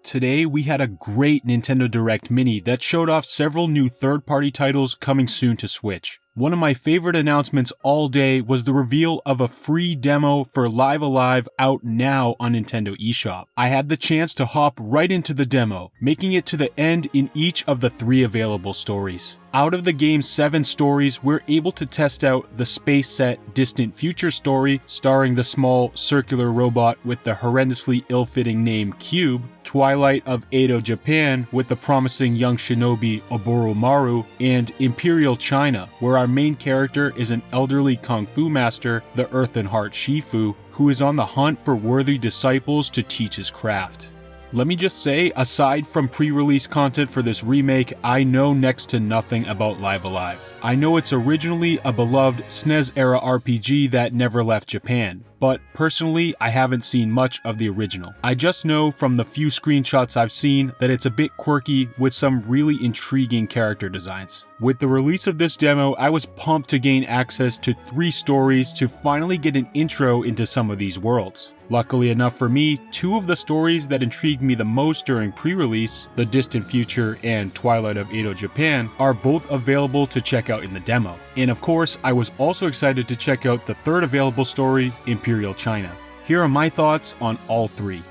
Today we had a great Nintendo Direct Mini that showed off several new third-party titles coming soon to Switch. One of my favorite announcements all day was the reveal of a free demo for Live Alive out now on Nintendo eShop. I had the chance to hop right into the demo, making it to the end in each of the 3 available stories. Out of the game's 7 stories, we're able to test out the space set Distant Future story, starring the small circular robot with the horrendously ill-fitting name Cube, Twilight of Edo, Japan, with the promising young shinobi Oboromaru, and Imperial China, where our main character is an elderly kung fu master, the Earthen Heart Shifu, who is on the hunt for worthy disciples to teach his craft. Let me just say, aside from pre-release content for this remake, I know next to nothing about Live Alive. I know it's originally a beloved SNES-era RPG that never left Japan, but personally, I haven't seen much of the original. I just know from the few screenshots I've seen that it's a bit quirky with some really intriguing character designs. With the release of this demo, I was pumped to gain access to 3 stories to finally get an intro into some of these worlds. Luckily enough for me, 2 of the stories that intrigued me the most during pre-release, The Distant Future and Twilight of Edo, Japan, are both available to check out in the demo. And of course, I was also excited to check out the 3rd available story, Imperial China. Here are my thoughts on all 3.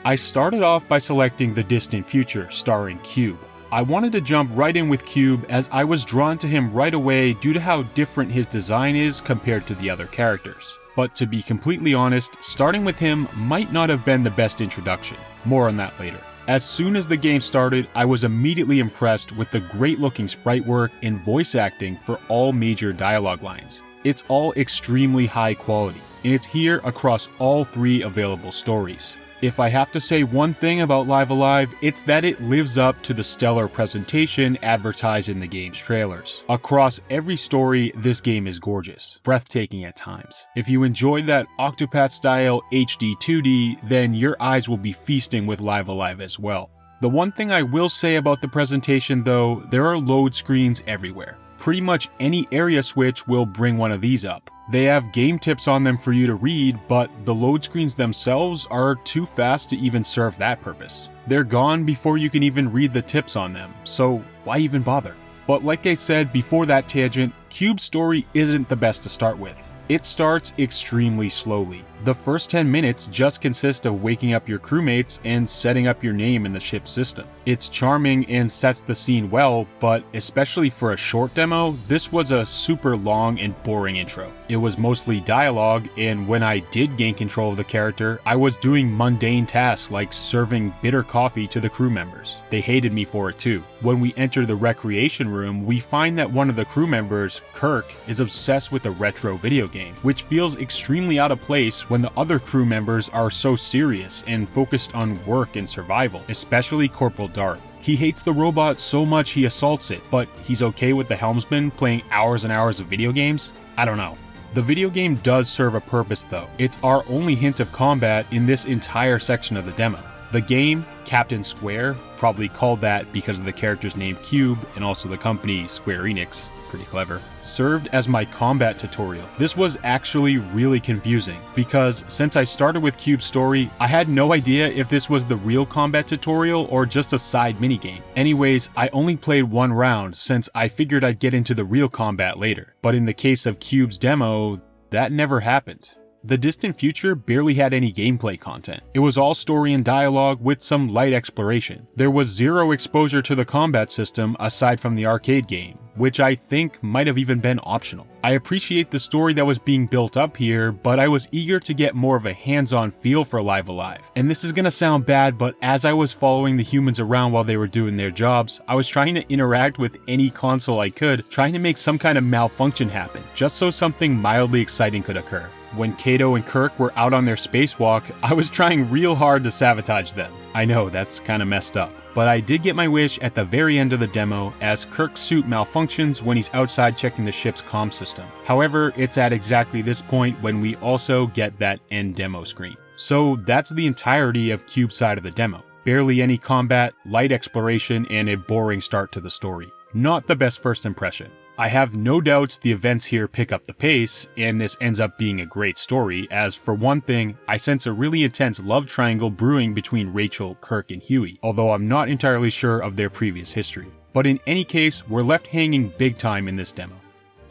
I started off by selecting The Distant Future, starring Cube. I wanted to jump right in with Cube as I was drawn to him right away due to how different his design is compared to the other characters. But to be completely honest, starting with him might not have been the best introduction. More on that later. As soon as the game started, I was immediately impressed with the great looking sprite work and voice acting for all major dialogue lines. It's all extremely high quality, and it's here across all 3 available stories. If I have to say one thing about Live Alive, it's that it lives up to the stellar presentation advertised in the game's trailers. Across every story, this game is gorgeous, breathtaking at times. If you enjoy that Octopath-style HD 2D, then your eyes will be feasting with Live Alive as well. The one thing I will say about the presentation though, there are load screens everywhere. Pretty much any area switch will bring one of these up. They have game tips on them for you to read, but the load screens themselves are too fast to even serve that purpose. They're gone before you can even read the tips on them, so why even bother? But like I said before that tangent, Cube's story isn't the best to start with. It starts extremely slowly. The first 10 minutes just consist of waking up your crewmates and setting up your name in the ship's system. It's charming and sets the scene well, but especially for a short demo, this was a super long and boring intro. It was mostly dialogue, and when I did gain control of the character, I was doing mundane tasks like serving bitter coffee to the crew members. They hated me for it too. When we enter the recreation room, we find that one of the crew members, Kirk, is obsessed with a retro video game, which feels extremely out of place when the other crew members are so serious and focused on work and survival, especially Corporal Darth. He hates the robot so much he assaults it, but he's okay with the helmsman playing hours and hours of video games? I don't know. The video game does serve a purpose though. It's our only hint of combat in this entire section of the demo. The game, Captain Square, probably called that because of the character's name Cube and also the company Square Enix, pretty clever, served as my combat tutorial. This was actually really confusing because since I started with Cube's story, I had no idea if this was the real combat tutorial or just a side minigame. Anyways, I only played 1 round since I figured I'd get into the real combat later. But in the case of Cube's demo, that never happened. The Distant Future barely had any gameplay content. It was all story and dialogue with some light exploration. There was 0 exposure to the combat system aside from the arcade game, which I think might have even been optional. I appreciate the story that was being built up here, but I was eager to get more of a hands-on feel for Live Alive. And this is gonna sound bad, but as I was following the humans around while they were doing their jobs, I was trying to interact with any console I could, trying to make some kind of malfunction happen, just so something mildly exciting could occur. When Kato and Kirk were out on their spacewalk, I was trying real hard to sabotage them. I know, that's kinda messed up. But I did get my wish at the very end of the demo, as Kirk's suit malfunctions when he's outside checking the ship's comm system. However, it's at exactly this point when we also get that end demo screen. So that's the entirety of Cube's side of the demo. Barely any combat, light exploration, and a boring start to the story. Not the best first impression. I have no doubts the events here pick up the pace, and this ends up being a great story, as for one thing, I sense a really intense love triangle brewing between Rachel, Kirk, and Huey, although I'm not entirely sure of their previous history. But in any case, we're left hanging big time in this demo.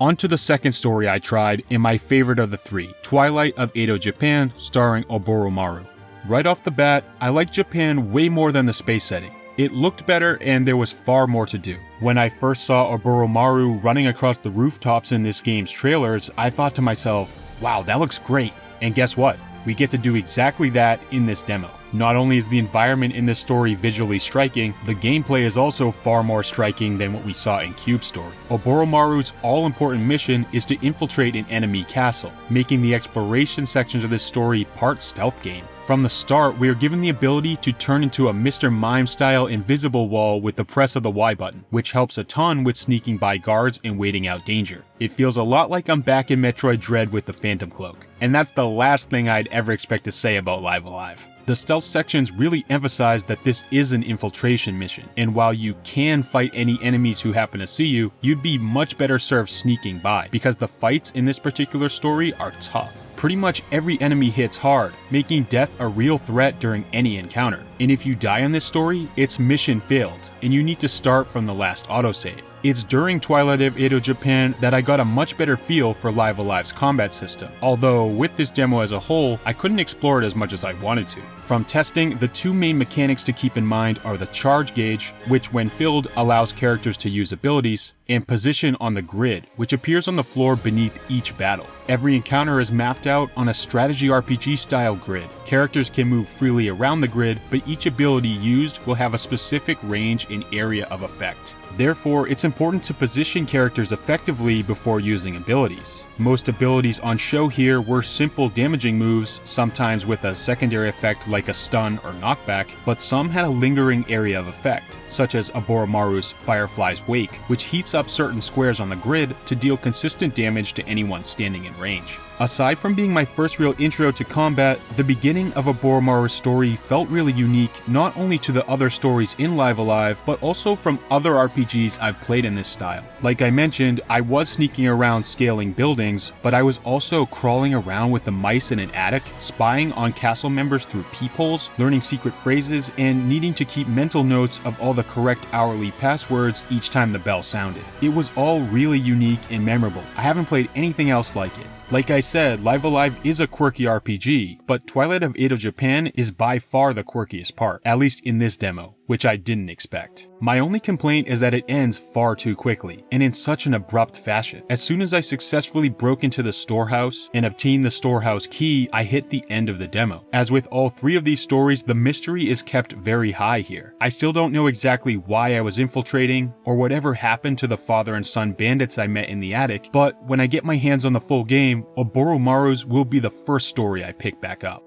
On to the second story I tried, and my favorite of the three, Twilight of Edo Japan, starring Oboromaru. Right off the bat, I like Japan way more than the space setting. It looked better and there was far more to do. When I first saw Oboromaru running across the rooftops in this game's trailers, I thought to myself, wow, that looks great. And guess what? We get to do exactly that in this demo. Not only is the environment in this story visually striking, the gameplay is also far more striking than what we saw in Cube's story. Oboromaru's all-important mission is to infiltrate an enemy castle, making the exploration sections of this story part stealth game. From the start, we are given the ability to turn into a Mr. Mime-style invisible wall with the press of the Y button, which helps a ton with sneaking by guards and waiting out danger. It feels a lot like I'm back in Metroid Dread with the Phantom Cloak. And that's the last thing I'd ever expect to say about Live Alive. The stealth sections really emphasize that this is an infiltration mission, and while you can fight any enemies who happen to see you, you'd be much better served sneaking by, because the fights in this particular story are tough. Pretty much every enemy hits hard, making death a real threat during any encounter. And if you die in this story, it's mission failed, and you need to start from the last autosave. It's during Twilight of Edo Japan that I got a much better feel for Live Alive's combat system, although with this demo as a whole, I couldn't explore it as much as I wanted to. From testing, the two main mechanics to keep in mind are the charge gauge, which when filled allows characters to use abilities, and position on the grid, which appears on the floor beneath each battle. Every encounter is mapped out on a strategy RPG style grid. Characters can move freely around the grid, but each ability used will have a specific range and area of effect. Therefore, it's important to position characters effectively before using abilities. Most abilities on show here were simple damaging moves, sometimes with a secondary effect like a stun or knockback, but some had a lingering area of effect, such as Oboromaru's Firefly's Wake, which heats up certain squares on the grid to deal consistent damage to anyone standing in range. Aside from being my first real intro to combat, the beginning of Oboromaru's story felt really unique not only to the other stories in Live Alive, but also from other RPGs I've played in this style. Like I mentioned, I was sneaking around scaling buildings, but I was also crawling around with the mice in an attic, spying on castle members through peepholes, learning secret phrases, and needing to keep mental notes of all the correct hourly passwords each time the bell sounded. It was all really unique and memorable. I haven't played anything else like it. Like I said, Live Alive is a quirky RPG, but Twilight of Edo Japan is by far the quirkiest part, at least in this demo, which I didn't expect. My only complaint is that it ends far too quickly, and in such an abrupt fashion. As soon as I successfully broke into the storehouse and obtained the storehouse key, I hit the end of the demo. As with all three of these stories, the mystery is kept very high here. I still don't know exactly why I was infiltrating, or whatever happened to the father and son bandits I met in the attic, but when I get my hands on the full game, Oboromaru's will be the first story I pick back up.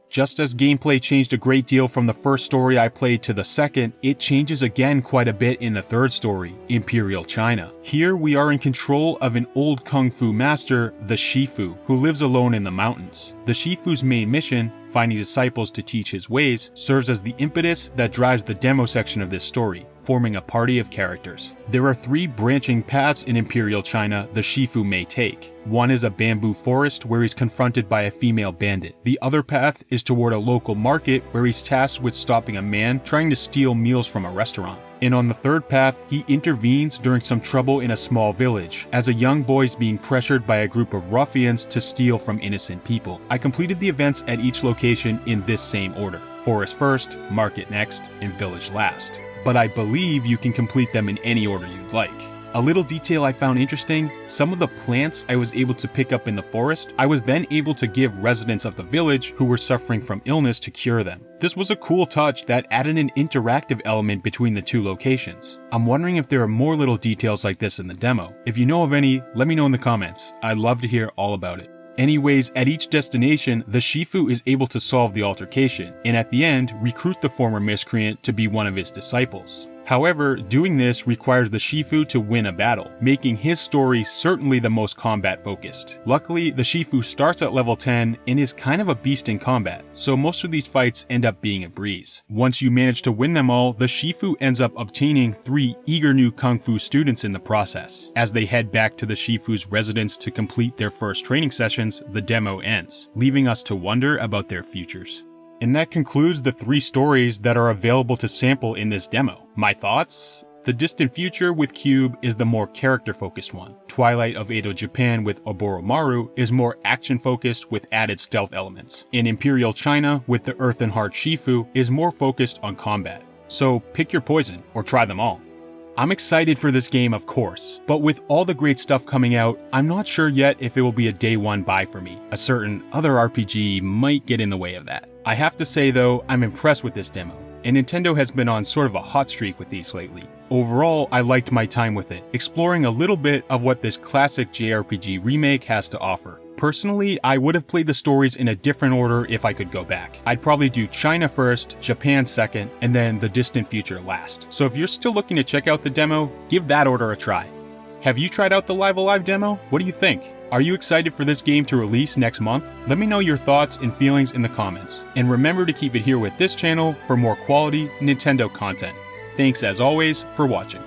Just as gameplay changed a great deal from the first story I played to the second, it changes again quite a bit in the third story, Imperial China. Here we are in control of an old kung fu master, the Shifu, who lives alone in the mountains. The Shifu's main mission, finding disciples to teach his ways, serves as the impetus that drives the demo section of this story, forming a party of characters. There are three branching paths in Imperial China the Shifu may take. One is a bamboo forest where he's confronted by a female bandit. The other path is toward a local market where he's tasked with stopping a man trying to steal meals from a restaurant. And on the third path, he intervenes during some trouble in a small village, as a young boy is being pressured by a group of ruffians to steal from innocent people. I completed the events at each location in this same order: forest first, market next, and village last. But I believe you can complete them in any order you'd like. A little detail I found interesting, some of the plants I was able to pick up in the forest, I was then able to give residents of the village who were suffering from illness to cure them. This was a cool touch that added an interactive element between the two locations. I'm wondering if there are more little details like this in the demo. If you know of any, let me know in the comments. I'd love to hear all about it. Anyways, at each destination, the Shifu is able to solve the altercation, and at the end, recruit the former miscreant to be one of his disciples. However, doing this requires the Shifu to win a battle, making his story certainly the most combat-focused. Luckily, the Shifu starts at level 10 and is kind of a beast in combat, so most of these fights end up being a breeze. Once you manage to win them all, the Shifu ends up obtaining 3 eager new Kung Fu students in the process. As they head back to the Shifu's residence to complete their first training sessions, the demo ends, leaving us to wonder about their futures. And that concludes the 3 stories that are available to sample in this demo. My thoughts? The Distant Future with Cube is the more character-focused one. Twilight of Edo Japan with Oboromaru is more action-focused with added stealth elements. And Imperial China with the Earth and Heart Shifu is more focused on combat. So pick your poison, or try them all. I'm excited for this game, of course, but with all the great stuff coming out, I'm not sure yet if it will be a day one buy for me. A certain other RPG might get in the way of that. I have to say though, I'm impressed with this demo, and Nintendo has been on sort of a hot streak with these lately. Overall, I liked my time with it, exploring a little bit of what this classic JRPG remake has to offer. Personally, I would have played the stories in a different order if I could go back. I'd probably do China first, Japan second, and then the Distant Future last. So if you're still looking to check out the demo, give that order a try. Have you tried out the Live Alive demo? What do you think? Are you excited for this game to release next month? Let me know your thoughts and feelings in the comments. And remember to keep it here with this channel for more quality Nintendo content. Thanks as always for watching.